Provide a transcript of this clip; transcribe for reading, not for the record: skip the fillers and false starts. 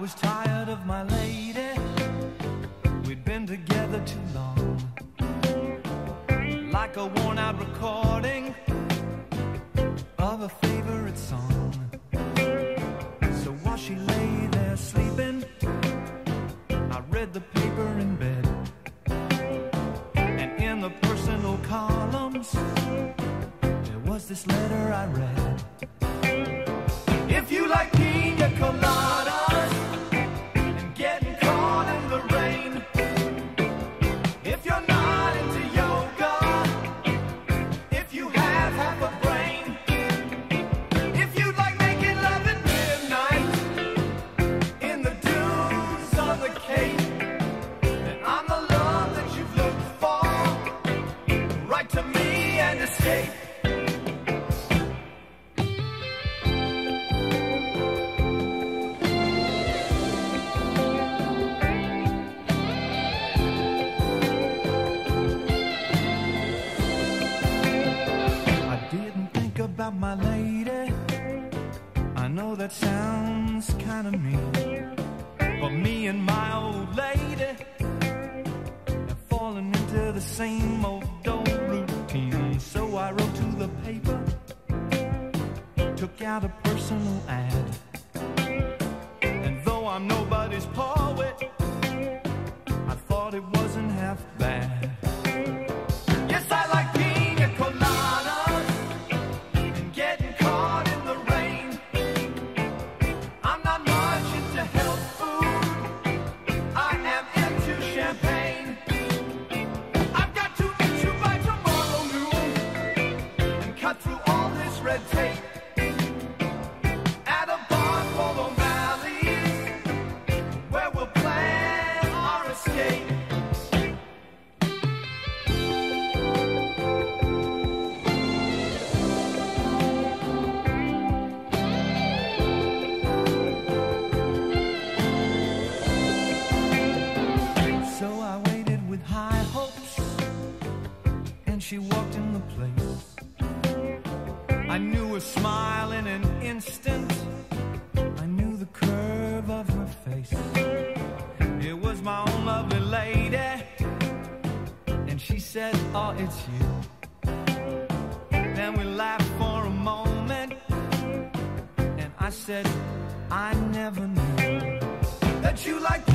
was tired of my lady. We'd been together too long, like a worn-out recording of a favorite song. So while she lay there sleeping, I read the paper in bed, and in the personal columns there was this letter I read. If you like pina coladas and getting caught in the rain, if you're not into yoga, if you have half a brain, if you like making love at midnight in the dunes on the Cape, then I'm the love that you've looked for. Write to me and escape. About my lady, I know that sounds kind of mean, but me and my old lady have fallen into the same old routine. So I wrote to the paper, took out a personal ad, and though I'm nobody's poet, I thought it wasn't half bad. Yes, I like pina coladas and getting caught in the rain. I'm not much into health food, I am into champagne. I've got to meet you by tomorrow noon and cut through all this red tape at a bar called O'Malley's, where we'll plan our escape. So I waited with high hopes, and she walked in the place. I knew her smile in an instant, I knew the curve of her face. It was my own lovely lady, and she said, oh, it's you. Then we laughed for a moment, and I said, I never knew that you liked